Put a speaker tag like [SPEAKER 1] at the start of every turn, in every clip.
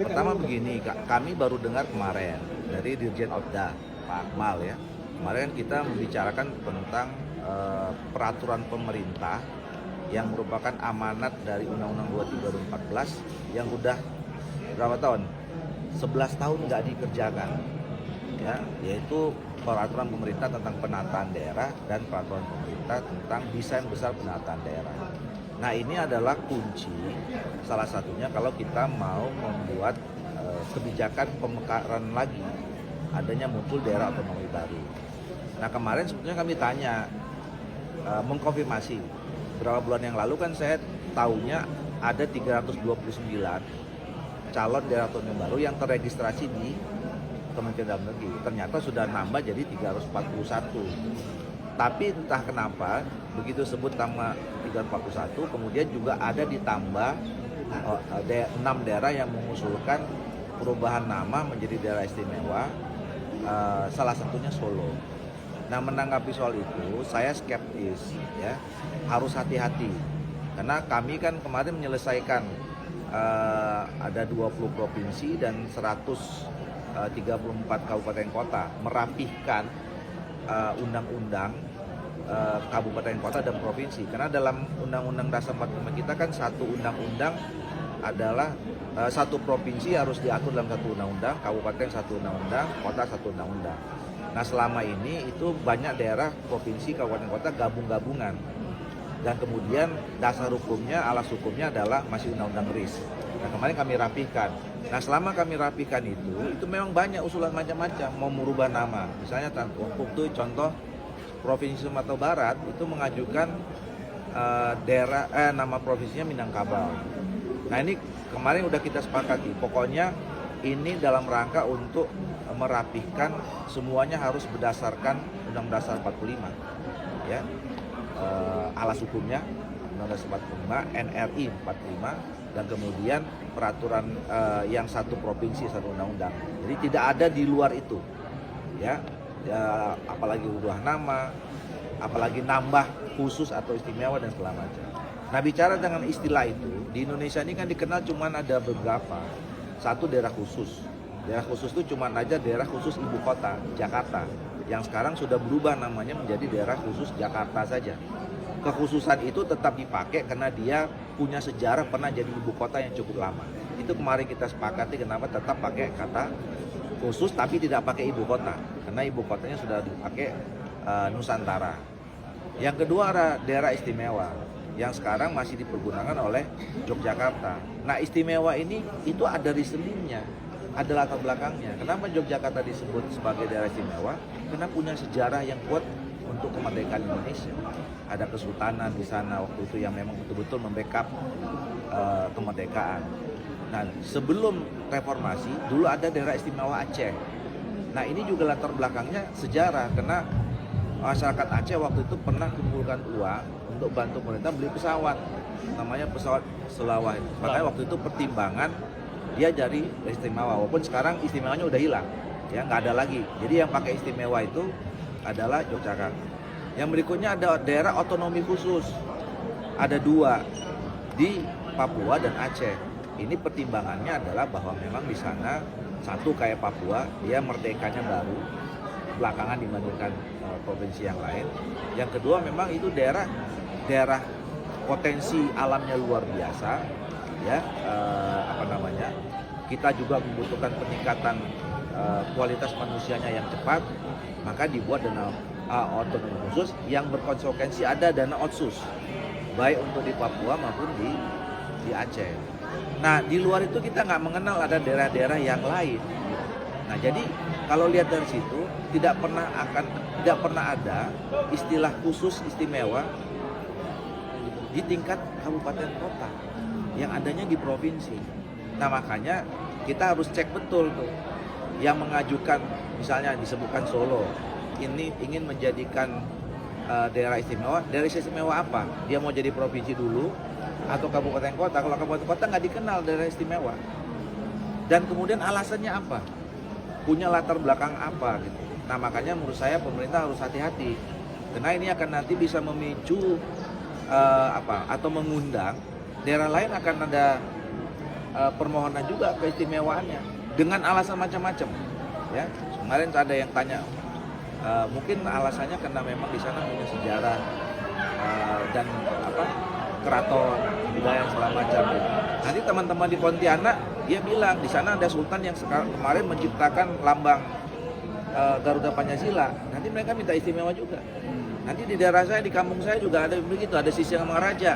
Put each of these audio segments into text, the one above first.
[SPEAKER 1] Pertama begini, kami baru dengar kemarin dari Dirjen Otda, Pak Akmal ya. Kemarin kita membicarakan tentang peraturan pemerintah yang merupakan amanat dari Undang-Undang 23 2014 yang udah berapa tahun? 11 tahun nggak dikerjakan, ya, yaitu peraturan pemerintah tentang penataan daerah dan peraturan pemerintah tentang desain besar penataan daerah. Nah, ini adalah kunci salah satunya kalau kita mau membuat kebijakan pemekaran lagi, adanya muncul daerah otonomi baru. Nah, kemarin sebetulnya kami tanya, mengkonfirmasi. Beberapa bulan yang lalu kan saya tahunya ada 329 calon daerah otonomi baru yang terregistrasi di Kementerian Dalam Negeri. Ternyata sudah nambah jadi 341. Tapi entah kenapa begitu sebut nama 341, kemudian juga ada ditambah 6 daerah yang mengusulkan perubahan nama menjadi daerah istimewa, salah satunya Solo. Nah, menanggapi soal itu saya skeptis, ya, harus hati-hati karena kami kan kemarin menyelesaikan ada 20 provinsi dan 134 kabupaten kota, merapihkan undang-undang kabupaten kota dan provinsi. Karena dalam Undang-Undang Dasar 45 kita kan satu undang-undang adalah satu provinsi harus diatur dalam satu undang-undang, kabupaten satu undang-undang, kota satu undang-undang. Nah, selama ini itu banyak daerah, provinsi, kabupaten kota gabung-gabungan. Dan kemudian dasar hukumnya, alas hukumnya adalah masih undang-undang RIS. Nah, kemarin kami rapihkan. Nah, selama kami rapihkan itu memang banyak usulan macam-macam mau merubah nama. Misalnya waktu itu contoh Provinsi Sumatera Barat itu mengajukan nama provinsinya Minangkabau. Nah, ini kemarin udah kita sepakati. Pokoknya ini dalam rangka untuk merapihkan semuanya harus berdasarkan Undang-Undang Dasar 45, ya. Alas hukumnya Undang-Undang Dasar 45, NRI 45, dan kemudian peraturan yang satu provinsi satu undang-undang. Jadi tidak ada di luar itu, ya, apalagi ubah nama, apalagi nambah khusus atau istimewa dan segala macam. Nah, bicara dengan istilah itu di Indonesia ini kan dikenal cuma ada beberapa. Satu, daerah khusus. Daerah khusus itu cuma aja daerah khusus ibu kota Jakarta, yang sekarang sudah berubah namanya menjadi daerah khusus Jakarta saja. Kekhususan itu tetap dipakai karena dia punya sejarah pernah jadi ibu kota yang cukup lama. Itu kemarin kita sepakati kenapa tetap pakai kata khusus tapi tidak pakai ibu kota, karena ibu kotanya sudah dipakai Nusantara. Yang kedua ada daerah istimewa yang sekarang masih dipergunakan oleh Yogyakarta. Nah, istimewa ini itu ada reasoningnya, ada latar belakangnya. Kenapa Yogyakarta disebut sebagai daerah istimewa? Karena punya sejarah yang kuat untuk kemerdekaan Indonesia. Ada kesultanan di sana waktu itu yang memang betul-betul membackup kemerdekaan. Nah, sebelum reformasi dulu ada daerah istimewa Aceh. Nah, ini juga latar belakangnya sejarah karena masyarakat Aceh waktu itu pernah kumpulkan uang untuk bantu pemerintah beli pesawat, namanya pesawat Selawah. Makanya waktu itu pertimbangan dia jadi istimewa, walaupun sekarang istimewanya udah hilang, ya, nggak ada lagi. Jadi yang pakai istimewa itu adalah Yogyakarta. Yang berikutnya ada daerah otonomi khusus, ada 2 di Papua dan Aceh. Ini pertimbangannya adalah bahwa memang di sana satu kayak Papua dia merdekanya baru belakangan dibandingkan provinsi yang lain. Yang kedua memang itu daerah potensi alamnya luar biasa, ya, kita juga membutuhkan peningkatan kualitas manusianya yang cepat, maka dibuat dana otonomi khusus yang berkonsekuensi ada dana otsus baik untuk di Papua maupun di Aceh. Nah, di luar itu kita nggak mengenal ada daerah-daerah yang lain. Nah, jadi kalau lihat dari situ tidak pernah ada istilah khusus istimewa di tingkat kabupaten kota, yang adanya di provinsi. Nah, makanya kita harus cek betul tuh yang mengajukan, misalnya disebutkan Solo ini ingin menjadikan daerah istimewa. Daerah istimewa apa? Dia mau jadi provinsi dulu atau kabupaten kota? Kalau kabupaten kota nggak dikenal daerah istimewa. Dan kemudian alasannya apa? Punya latar belakang apa gitu. Nah, makanya menurut saya pemerintah harus hati-hati karena ini akan nanti bisa memicu atau mengundang daerah lain akan ada permohonan juga keistimewaannya dengan alasan macam-macam. Ya, kemarin ada yang tanya, mungkin alasannya karena memang di sana punya sejarah dan keraton, budaya segala macam. Nanti teman-teman di Pontianak dia bilang di sana ada sultan yang kemarin menciptakan lambang Garuda Pancasila. Nanti mereka minta istimewa juga. Nanti di daerah saya, di kampung saya juga ada begitu, ada Sisinga Maharaja.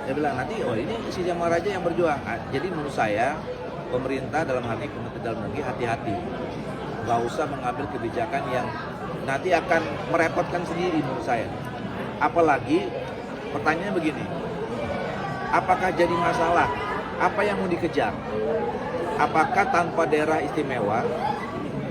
[SPEAKER 1] Dia bilang nanti, oh ini Sisinga Maharaja yang berjuang. Jadi menurut saya pemerintah dalam hal ini Kementerian Dalam Negeri hati-hati, nggak usah mengambil kebijakan yang nanti akan merepotkan sendiri menurut saya. Apalagi pertanyaannya begini, apakah jadi masalah? Apa yang mau dikejar? Apakah tanpa daerah istimewa,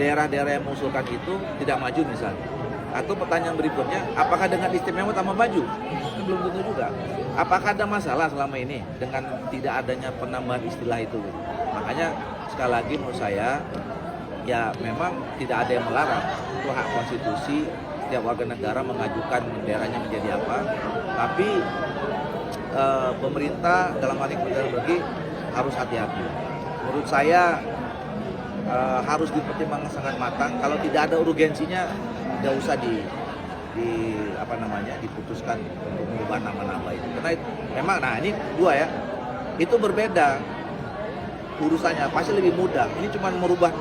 [SPEAKER 1] daerah-daerah yang mengusulkan itu tidak maju misalnya? Atau pertanyaan berikutnya, apakah dengan istimewa tambah maju? Itu belum tentu juga. Apakah ada masalah selama ini dengan tidak adanya penambahan istilah itu? Makanya sekali lagi menurut saya, ya memang tidak ada yang melarang. Itu hak konstitusi setiap warga negara mengajukan daerahnya menjadi apa. Tapi pemerintah dalam hal ini Kementerian Dalam Negeri harus hati-hati. Menurut saya harus dipertimbangkan sangat matang. Kalau tidak ada urgensinya, tidak usah diputuskan untuk mengubah nama-nama itu. Karena memang, ini dua ya, itu berbeda urusannya, pasti lebih mudah. Ini cuma merubah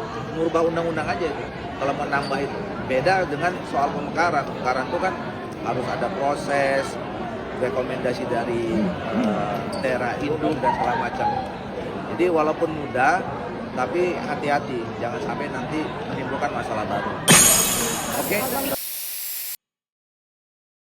[SPEAKER 1] undang-undang aja itu. Kalau menambah itu beda dengan soal pemekaran. Pemekaran itu kan harus ada proses, rekomendasi dari daerah induk dan segala macam. Jadi walaupun mudah, tapi hati-hati, jangan sampai nanti menimbulkan masalah baru. Oke?